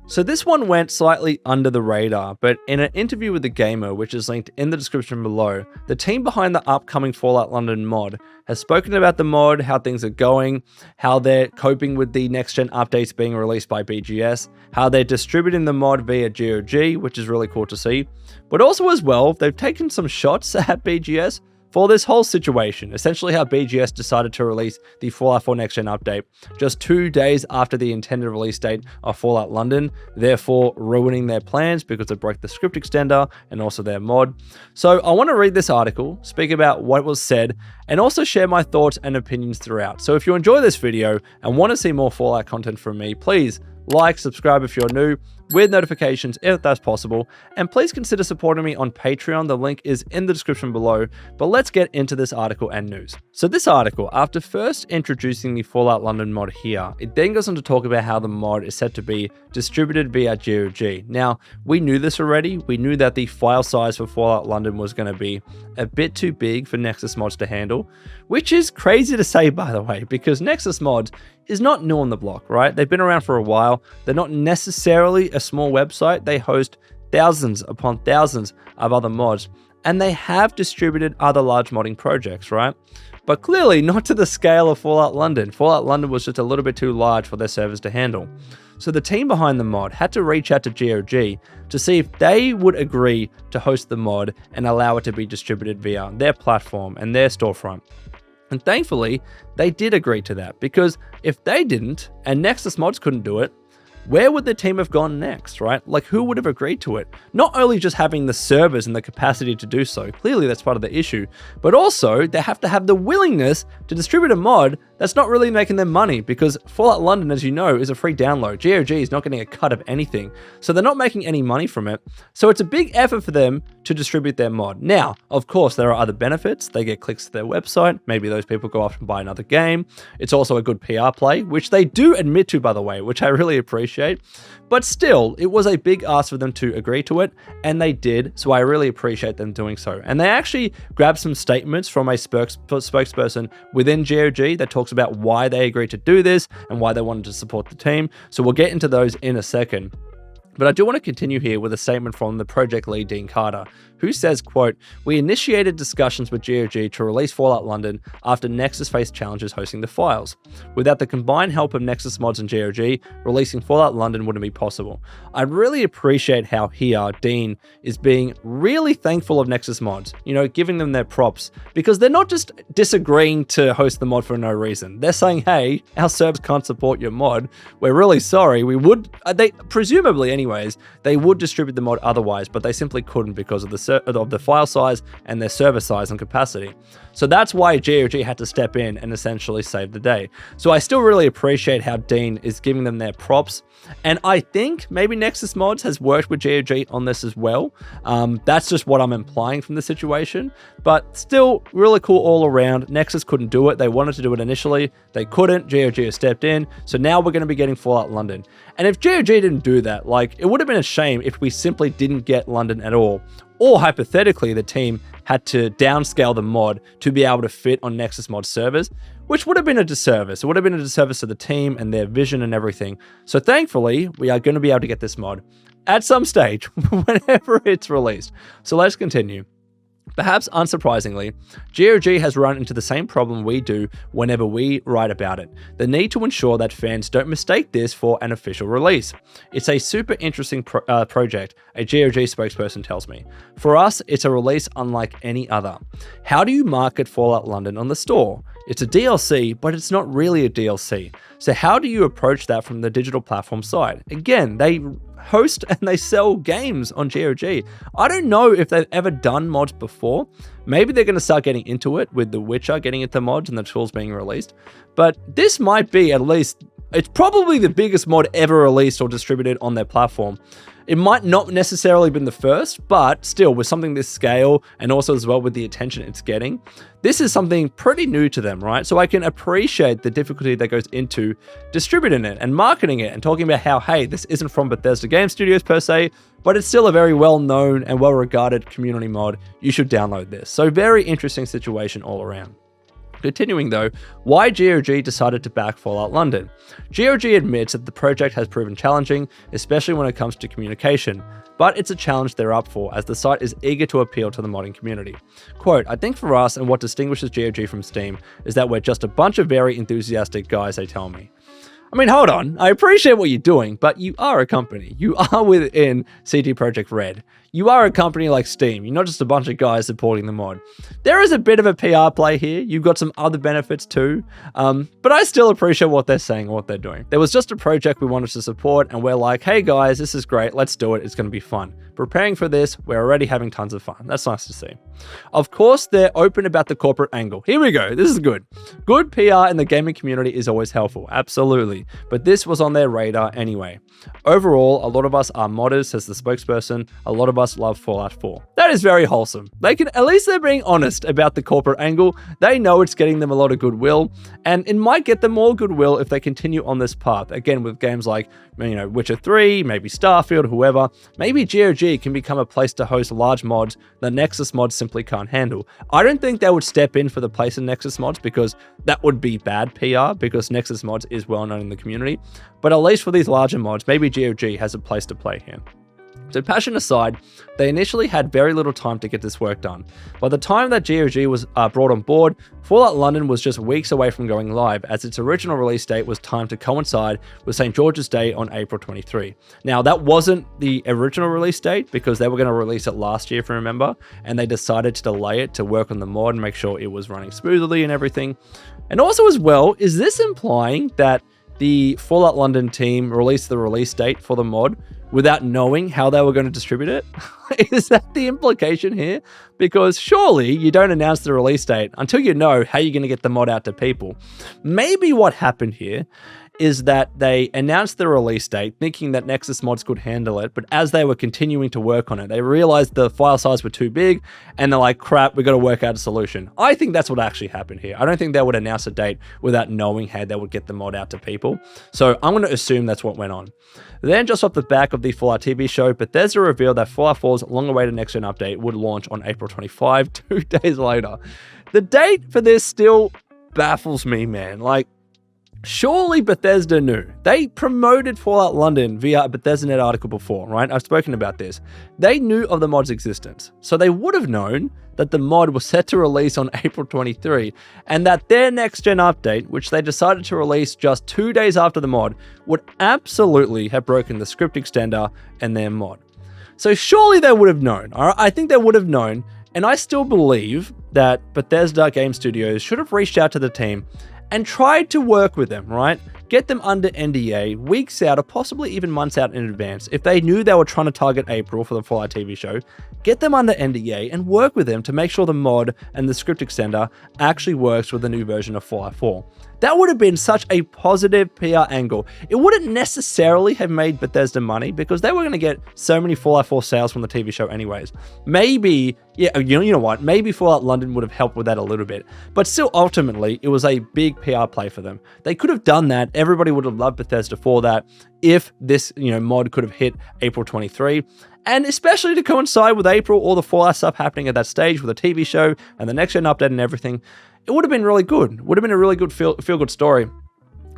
So this one went slightly under the radar, but in an interview with The Gamer, which is linked in the description below, the team behind the upcoming Fallout London mod has spoken about the mod, how things are going, how they're coping with the next-gen updates being released by BGS, how they're distributing the mod via GOG, which is really cool to see. But also as well, they've taken some shots at BGS for this whole situation, essentially how BGS decided to release the Fallout 4 Next Gen update just 2 days after the intended release date of Fallout London, therefore ruining their plans because it broke the script extender and also their mod. So I want to read this article, speak about what was said, and also share my thoughts and opinions throughout. So if you enjoy this video and want to see more Fallout content from me, please like, subscribe if you're new, with notifications if that's possible, and please consider supporting me on Patreon. The link is in the description below, but let's get into this article and news. So this article, after first introducing the Fallout London mod here, it then goes on to talk about how the mod is set to be distributed via GOG. Now, we knew this already. We knew that the file size for Fallout London was going to be a bit too big for Nexus mods to handle, which is crazy to say, by the way, because Nexus mods is not new on the block, right? They've been around for a while. They're not necessarily a small website. They host thousands upon thousands of other mods, and they have distributed other large modding projects, right? But clearly not to the scale of Fallout London. Fallout London was just a little bit too large for their servers to handle. So the team behind the mod had to reach out to GOG to see if they would agree to host the mod and allow it to be distributed via their platform and their storefront. And thankfully, they did agree to that, because if they didn't, and Nexus Mods couldn't do it, where would the team have gone next, right? Like, who would have agreed to it? Not only just having the servers and the capacity to do so, clearly that's part of the issue, but also they have to have the willingness to distribute a mod that's not really making them money, because Fallout London, as you know, is a free download. GOG is not getting a cut of anything, so they're not making any money from it. So it's a big effort for them to distribute their mod. Now, of course, there are other benefits. They get clicks to their website. Maybe those people go off and buy another game. It's also a good PR play, which they do admit to, by the way, which I really appreciate. But still, it was a big ask for them to agree to it, and they did, so I really appreciate them doing so. And they actually grabbed some statements from a spokesperson within GOG that talks about why they agreed to do this and why they wanted to support the team. So we'll get into those in a second. But I do want to continue here with a statement from the project lead, Dean Carter, who says, quote, "We initiated discussions with GOG to release Fallout London after Nexus faced challenges hosting the files. Without the combined help of Nexus Mods and GOG, releasing Fallout London wouldn't be possible." I really appreciate how here Dean is being really thankful of Nexus Mods, giving them their props, because they're not just disagreeing to host the mod for no reason. They're saying, hey, our servers can't support your mod. We're really sorry. We would, they presumably anyways, they would distribute the mod otherwise, but they simply couldn't because of the file size and their server size and capacity. So that's why GOG had to step in and essentially save the day. So I still really appreciate how Dean is giving them their props. And I think maybe Nexus Mods has worked with GOG on this as well. That's just what I'm implying from the situation. But still, really cool all around. Nexus couldn't do it. They wanted to do it initially. They couldn't. GOG has stepped in. So now we're going to be getting Fallout London. And if GOG didn't do that, it would have been a shame if we simply didn't get London at all. Or hypothetically, the team had to downscale the mod to be able to fit on Nexus Mod servers, which would have been a disservice. It would have been a disservice to the team and their vision and everything. So thankfully, we are going to be able to get this mod at some stage, whenever it's released. So let's continue. Perhaps unsurprisingly, GOG has run into the same problem we do whenever we write about it: the need to ensure that fans don't mistake this for an official release. It's a super interesting project, a GOG spokesperson tells me. For us, it's a release unlike any other. How do you market Fallout London on the store? It's a DLC, but it's not really a DLC. So how do you approach that from the digital platform side? Again, they host and they sell games on GOG. I don't know if they've ever done mods before. Maybe they're going to start getting into it with The Witcher getting into mods and the tools being released. But this might be at least, it's probably the biggest mod ever released or distributed on their platform. It might not necessarily been the first, but still, with something this scale and also as well with the attention it's getting, this is something pretty new to them, right? So I can appreciate the difficulty that goes into distributing it and marketing it and talking about how, hey, this isn't from Bethesda Game Studios per se, but it's still a very well-known and well-regarded community mod. You should download this. So very interesting situation all around. Continuing though, why GOG decided to back Fallout London. GOG admits that the project has proven challenging, especially when it comes to communication, but it's a challenge they're up for as the site is eager to appeal to the modding community. Quote, I think for us and what distinguishes GOG from Steam is that we're just a bunch of very enthusiastic guys, they tell me. I mean, hold on. I appreciate what you're doing, but you are a company. You are within CD Projekt Red. You are a company like Steam. You're not just a bunch of guys supporting the mod. There is a bit of a PR play here. You've got some other benefits too. But I still appreciate what they're saying and what they're doing. There was just a project we wanted to support and we're like, hey guys, this is great. Let's do it. It's going to be fun. Preparing for this, we're already having tons of fun. That's nice to see. Of course, they're open about the corporate angle. Here we go. This is good. Good PR in the gaming community is always helpful. Absolutely. But this was on their radar anyway. Overall, a lot of us are modders, says the spokesperson. A lot of us love Fallout 4. That is very wholesome. At least they're being honest about the corporate angle. They know it's getting them a lot of goodwill, and it might get them more goodwill if they continue on this path. Again, with games like, Witcher 3, maybe Starfield, whoever. Maybe GOG can become a place to host large mods that Nexus mods simply can't handle. I don't think they would step in for the place in Nexus mods because that would be bad PR because Nexus mods is well known in the community. But at least for these larger mods, maybe GOG has a place to play here. So passion aside, they initially had very little time to get this work done. By the time that GOG was brought on board, Fallout London was just weeks away from going live, as its original release date was timed to coincide with St. George's Day on April 23. Now, that wasn't the original release date because they were going to release it last year, if you remember, and they decided to delay it to work on the mod and make sure it was running smoothly and everything. And also as well, is this implying that the Fallout London team released the release date for the mod without knowing how they were going to distribute it? Is that the implication here? Because surely you don't announce the release date until you know how you're going to get the mod out to people. Maybe what happened here is that they announced the release date thinking that Nexus mods could handle it, but as they were continuing to work on it, they realized the file size were too big and they're like, crap, we got to work out a solution. I think that's what actually happened here. I don't think they would announce a date without knowing how they would get the mod out to people. So I'm going to assume that's what went on. Then just off the back of the Fallout TV show, Bethesda revealed that Fallout 4's long-awaited next-gen update would launch on April 25, 2 days later. The date for this still baffles me, man. Surely Bethesda knew. They promoted Fallout London via a Bethesda.net article before, right? I've spoken about this. They knew of the mod's existence. So they would have known that the mod was set to release on April 23 and that their next-gen update, which they decided to release just 2 days after the mod, would absolutely have broken the script extender and their mod. So surely they would have known. I think they would have known, and I still believe that Bethesda Game Studios should have reached out to the team and tried to work with them, right? Get them under NDA weeks out or possibly even months out in advance. If they knew they were trying to target April for the Fallout TV show, get them under NDA and work with them to make sure the mod and the script extender actually works with the new version of Fallout 4. That would have been such a positive PR angle. It wouldn't necessarily have made Bethesda money because they were going to get so many Fallout 4 sales from the TV show anyways. Maybe, yeah, you know what? Maybe Fallout London would have helped with that a little bit. But still, ultimately, it was a big PR play for them. They could have done that. Everybody would have loved Bethesda for that if this, mod could have hit April 23. And especially to coincide with April, all the Fallout stuff happening at that stage with the TV show and the next-gen update and everything, it would have been really good. It would have been a really good feel-good story.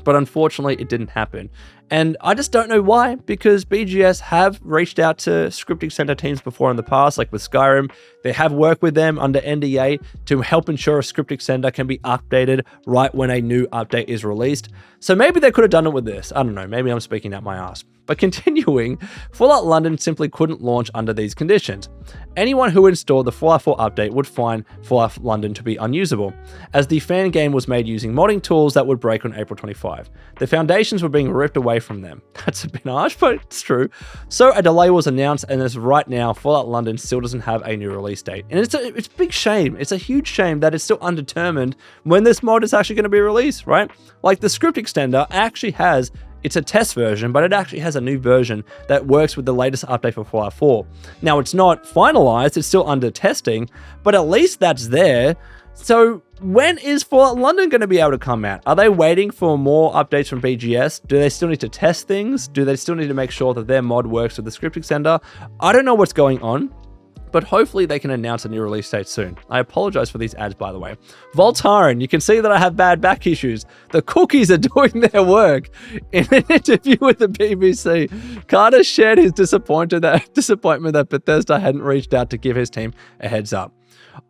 But unfortunately, it didn't happen. And I just don't know why, because BGS have reached out to scripting center teams before in the past, like with Skyrim. They have worked with them under NDA to help ensure a scripting center can be updated right when a new update is released. So maybe they could have done it with this. I don't know, maybe I'm speaking out my ass. But continuing, Fallout London simply couldn't launch under these conditions. Anyone who installed the Fallout 4 update would find Fallout London to be unusable, as the fan game was made using modding tools that would break on April 25. The foundations were being ripped away from them. That's a bit harsh, but it's true. So a delay was announced, and as of right now, Fallout London still doesn't have a new release date. And it's a big shame. It's a huge shame that it's still undetermined when this mod is actually going to be released, right? Like the script extender actually has, it's a test version, but it actually has a new version that works with the latest update for Fallout 4. Now, it's not finalized, it's still under testing, but at least that's there. So when is Fallout London going to be able to come out? Are they waiting for more updates from BGS? Do they still need to test things? Do they still need to make sure that their mod works with the script extender? I don't know what's going on. but hopefully they can announce a new release date soon. I apologize for these ads, by the way. Voltaren, you can see that I have bad back issues. The cookies are doing their work. In an interview with the BBC, Carter shared his disappointment that Bethesda hadn't reached out to give his team a heads up.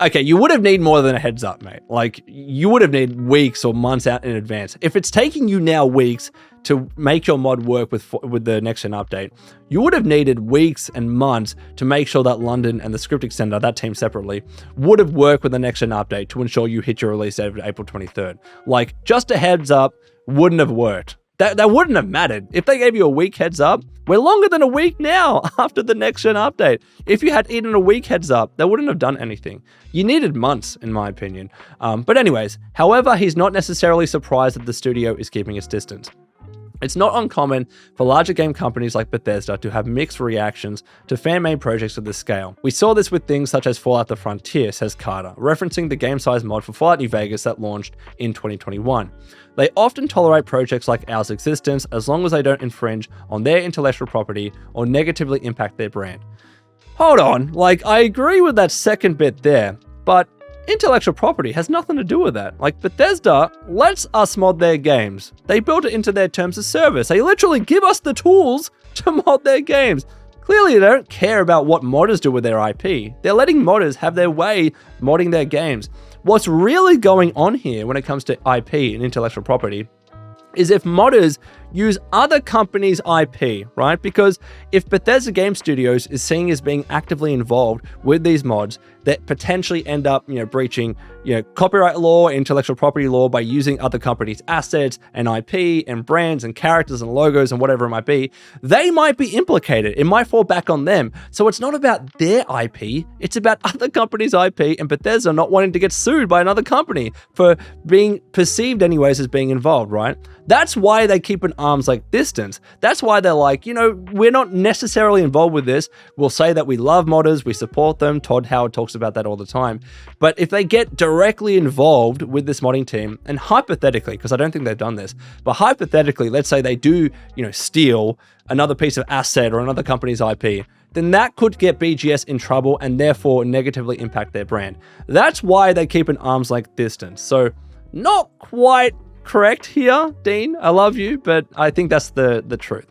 Okay, you would have need more than a heads up, mate. Like, you would have need weeks or months out in advance. If it's taking you now weeks to make your mod work with the next-gen update, you would have needed weeks and months to make sure that London and the script extender, that team separately, would have worked with the next-gen update to ensure you hit your release date of April 23rd. Like, just a heads up wouldn't have worked. That wouldn't have mattered. If they gave you a week heads up, we're longer than a week now after the next-gen update. If you had even a week heads up, that wouldn't have done anything. You needed months, in my opinion. But anyways, however, he's not necessarily surprised that the studio is keeping its distance. It's not uncommon for larger game companies like Bethesda to have mixed reactions to fan-made projects of this scale. We saw this with things such as Fallout The Frontier, says Carter, referencing the game-sized mod for Fallout New Vegas that launched in 2021. They often tolerate projects like ours' existence as long as they don't infringe on their intellectual property or negatively impact their brand. Hold on, like, I agree with that second bit there, but intellectual property has nothing to do with that. Like, Bethesda lets us mod their games. They built it into their terms of service. They literally give us the tools to mod their games. Clearly, they don't care about what modders do with their IP. They're letting modders have their way modding their games. What's really going on here when it comes to IP and intellectual property is if modders use other companies' IP, right? Because if Bethesda Game Studios is seen as being actively involved with these mods that potentially end up, breaching, copyright law, intellectual property law by using other companies' assets and IP and brands and characters and logos and whatever it might be, they might be implicated. It might fall back on them. So it's not about their IP, it's about other companies' IP and Bethesda not wanting to get sued by another company for being perceived anyways as being involved, right? That's why they keep an arm's length distance. That's why they're like, we're not necessarily involved with this. We'll say that we love modders, we support them. Todd Howard talks about that all the time. But if they get directly involved with this modding team, and hypothetically, because I don't think they've done this, but hypothetically, let's say they do, steal another piece of asset or another company's IP, then that could get BGS in trouble and therefore negatively impact their brand. That's why they keep an arm's length distance. So not quite correct here, Dean. I love you, but I think that's the truth.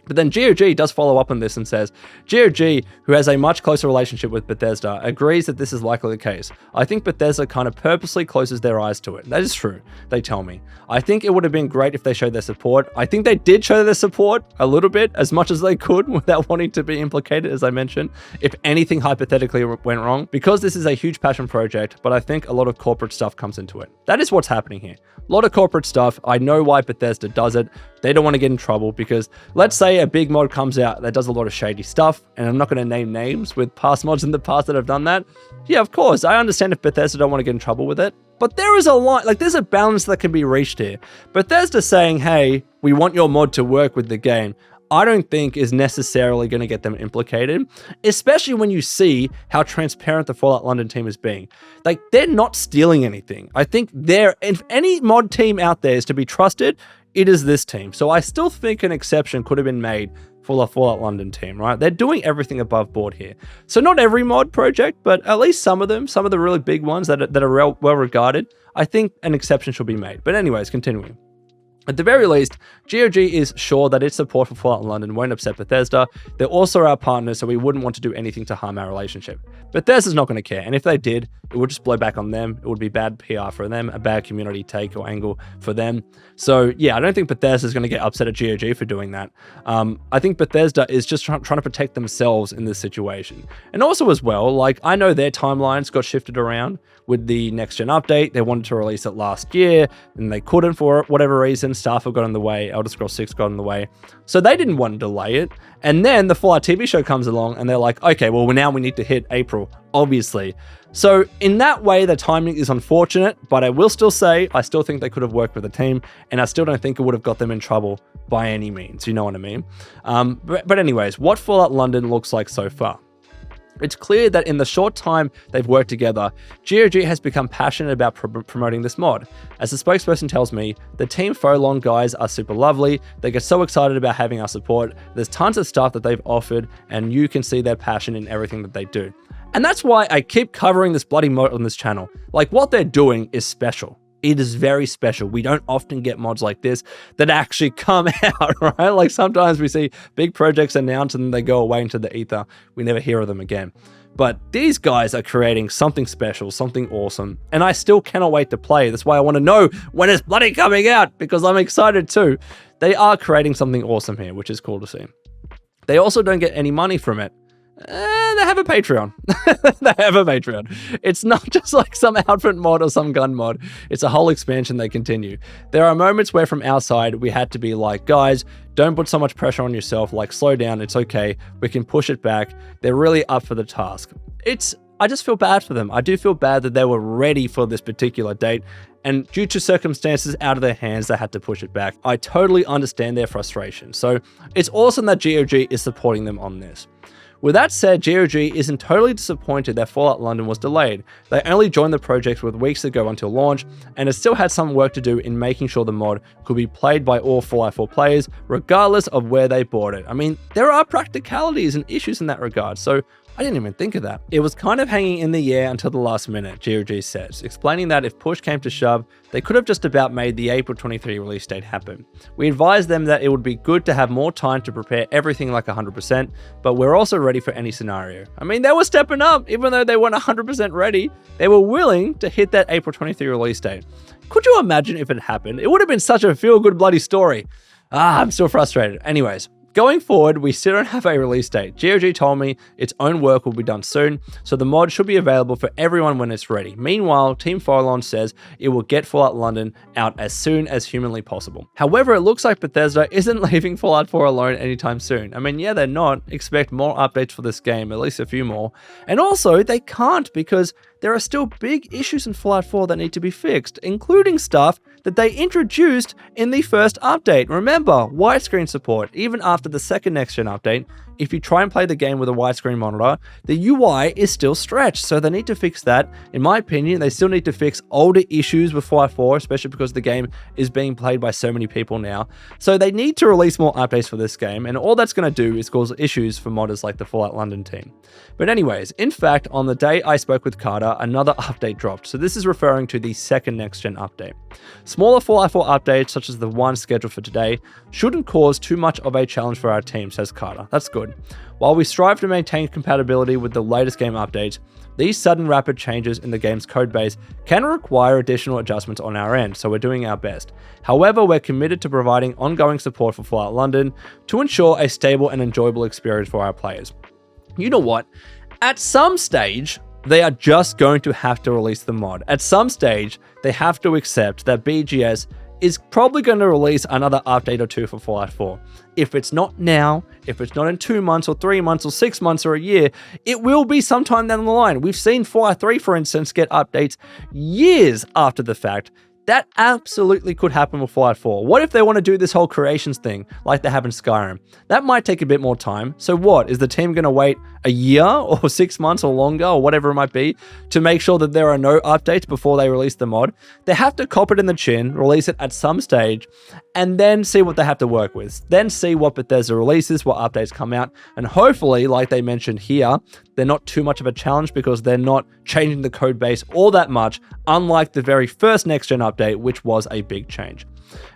But then GOG does follow up on this and says, GOG, who has a much closer relationship with Bethesda, agrees that this is likely the case. I think Bethesda kind of purposely closes their eyes to it. That is true, they tell me. I think it would have been great if they showed their support. I think they did show their support a little bit, as much as they could, without wanting to be implicated, as I mentioned, if anything hypothetically went wrong, because this is a huge passion project, but I think a lot of corporate stuff comes into it. That is what's happening here. A lot of corporate stuff. I know why Bethesda does it. They don't want to get in trouble because let's say a big mod comes out that does a lot of shady stuff, and I'm not going to name names with past mods in the past that have done that. Yeah, of course, I understand if Bethesda don't want to get in trouble with it, but there is a line, there's a balance that can be reached here. Bethesda saying, hey, we want your mod to work with the game, I don't think is necessarily going to get them implicated, especially when you see how transparent the Fallout London team is being. They're not stealing anything. I think if any mod team out there is to be trusted, it is this team. So I still think an exception could have been made for the Fallout London team, right? They're doing everything above board here. So not every mod project, but at least some of them, some of the really big ones that are well regarded, I think an exception should be made. But anyways, continuing. At the very least, GOG is sure that its support for Fallout London won't upset Bethesda. They're also our partners, so we wouldn't want to do anything to harm our relationship. Bethesda's not going to care, and if they did, it would just blow back on them. It would be bad PR for them, a bad community take or angle for them. So yeah, I don't think Bethesda's going to get upset at GOG for doing that. I think Bethesda is just trying to protect themselves in this situation. And also as well, I know their timelines got shifted around with the next-gen update. They wanted to release it last year, and they couldn't for whatever reason. Starfield got in the way, Elder Scrolls 6 got in the way. So they didn't want to delay it. And then the Fallout TV show comes along, and they're like, okay, well, now we need to hit April, obviously. So in that way, the timing is unfortunate, but I will still say, I still think they could have worked with the team, and I still don't think it would have got them in trouble by any means. You know what I mean? But anyways, what Fallout London looks like so far. It's clear that in the short time they've worked together, GOG has become passionate about promoting this mod. As the spokesperson tells me, the Team Folon guys are super lovely, they get so excited about having our support, there's tons of stuff that they've offered, and you can see their passion in everything that they do. And that's why I keep covering this bloody mod on this channel. Like, what they're doing is special. It is very special. We don't often get mods like this that actually come out, right? Like, sometimes we see big projects announced and then they go away into the ether. We never hear of them again. But these guys are creating something special, something awesome, and I still cannot wait to play. That's why I want to know when it's bloody coming out, because I'm excited too. They are creating something awesome here, which is cool to see. They also don't get any money from it. They have a Patreon. They have a Patreon. It's not just like some outfit mod or some gun mod. It's a whole expansion they continue. There are moments where from our side, we had to be like, guys, don't put so much pressure on yourself. Like, slow down. It's okay. We can push it back. They're really up for the task. I just feel bad for them. I do feel bad that they were ready for this particular date, and due to circumstances out of their hands, they had to push it back. I totally understand their frustration. So it's awesome that GOG is supporting them on this. With that said, GOG isn't totally disappointed that Fallout London was delayed. They only joined the project with weeks ago until launch, and it still had some work to do in making sure the mod could be played by all Fallout 4 players, regardless of where they bought it. I mean, there are practicalities and issues in that regard, so I didn't even think of that. It was kind of hanging in the air until the last minute, GOG says, explaining that if push came to shove, they could have just about made the April 23 release date happen. We advised them that it would be good to have more time to prepare everything like 100%, but we're also ready for any scenario. I mean, they were stepping up, even though they weren't 100% ready. They were willing to hit that April 23 release date. Could you imagine if it happened? It would have been such a feel-good bloody story. I'm still frustrated. Anyways, going forward, we still don't have a release date. GOG told me its own work will be done soon, so the mod should be available for everyone when it's ready. Meanwhile, Team Phylon says it will get Fallout London out as soon as humanly possible. However, it looks like Bethesda isn't leaving Fallout 4 alone anytime soon. I mean, yeah, they're not. Expect more updates for this game, at least a few more. And also, they can't, because there are still big issues in Fallout 4 that need to be fixed, including stuff that they introduced in the first update. Remember, widescreen support. Even after the second next-gen update, if you try and play the game with a widescreen monitor, the UI is still stretched, so they need to fix that. In my opinion, they still need to fix older issues with Fallout 4, especially because the game is being played by so many people now. So they need to release more updates for this game, and all that's going to do is cause issues for modders like the Fallout London team. But anyways, in fact, on the day I spoke with Carter, another update dropped, so this is referring to the second next-gen update. Smaller Fallout 4 updates, such as the one scheduled for today, shouldn't cause too much of a challenge for our team, says Carter. That's good. While we strive to maintain compatibility with the latest game updates, these sudden rapid changes in the game's codebase can require additional adjustments on our end, so we're doing our best. However, we're committed to providing ongoing support for Fallout London to ensure a stable and enjoyable experience for our players. You know what? At some stage, they are just going to have to release the mod. At some stage, they have to accept that BGS is probably going to release another update or two for Fallout 4. If it's not now, if it's not in 2 months or 3 months or 6 months or a year, it will be sometime down the line. We've seen Fallout 3, for instance, get updates years after the fact. That absolutely could happen with Fallout 4. What if they want to do this whole creations thing like they have in Skyrim? That might take a bit more time. So what? Is the team going to wait a year or 6 months or longer or whatever it might be to make sure that there are no updates before they release the mod? They have to cop it in the chin, release it at some stage, and then see what they have to work with. Then see what Bethesda releases, what updates come out, and hopefully, like they mentioned here, they're not too much of a challenge because they're not changing the code base all that much, unlike the very first next-gen update, which was a big change.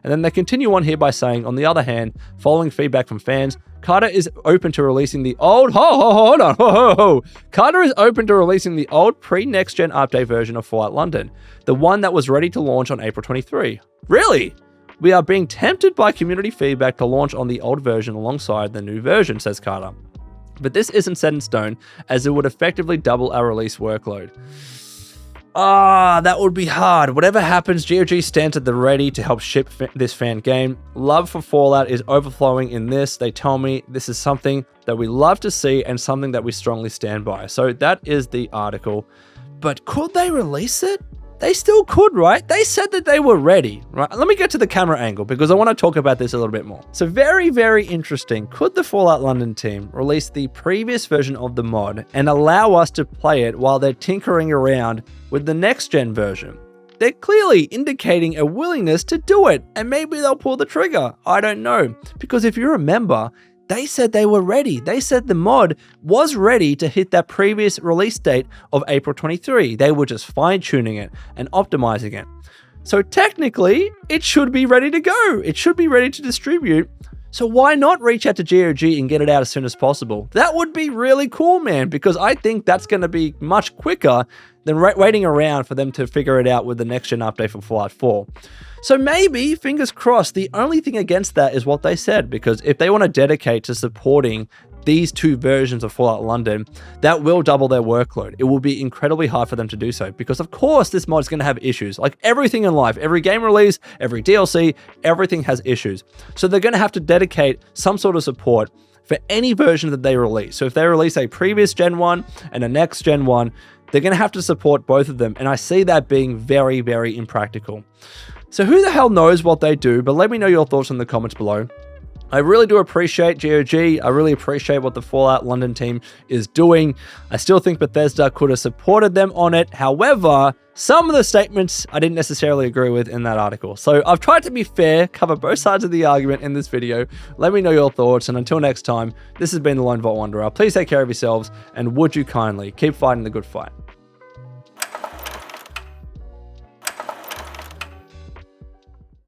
And then they continue on here by saying, on the other hand, following feedback from fans, Carter is open to releasing the old... Hold on. Carter is open to releasing the old pre-next-gen update version of Fallout London, the one that was ready to launch on April 23. Really? We are being tempted by community feedback to launch on the old version alongside the new version, says Carter. But this isn't set in stone, as it would effectively double our release workload. That would be hard. Whatever happens, GOG stands at the ready to help ship this fan game. Love for Fallout is overflowing in this. They tell me this is something that we love to see and something that we strongly stand by. So that is the article. But could they release it? They still could, right? They said that they were ready, right? Let me get to the camera angle because I want to talk about this a little bit more. So very, very interesting. Could the Fallout London team release the previous version of the mod and allow us to play it while they're tinkering around with the next-gen version? They're clearly indicating a willingness to do it, and maybe they'll pull the trigger. I don't know. Because if you remember, they said they were ready. They said the mod was ready to hit that previous release date of April 23. They were just fine-tuning it and optimizing it. So technically, it should be ready to go. It should be ready to distribute. So why not reach out to GOG and get it out as soon as possible? That would be really cool, man, because I think that's going to be much quicker than waiting around for them to figure it out with the next-gen update for Fallout 4. So maybe, fingers crossed, the only thing against that is what they said, because if they want to dedicate to supporting these two versions of Fallout London, that will double their workload. It will be incredibly hard for them to do so because, of course, this mod is going to have issues. Like everything in life, every game release, every DLC, everything has issues. So they're going to have to dedicate some sort of support for any version that they release. So if they release a previous Gen 1 and a next Gen 1, they're going to have to support both of them. And I see that being very, very impractical. So who the hell knows what they do, but let me know your thoughts in the comments below. I really do appreciate GOG. I really appreciate what the Fallout London team is doing. I still think Bethesda could have supported them on it. However, some of the statements I didn't necessarily agree with in that article. So I've tried to be fair, cover both sides of the argument in this video. Let me know your thoughts. And until next time, this has been the Lone Vault Wanderer. Please take care of yourselves. And would you kindly keep fighting the good fight.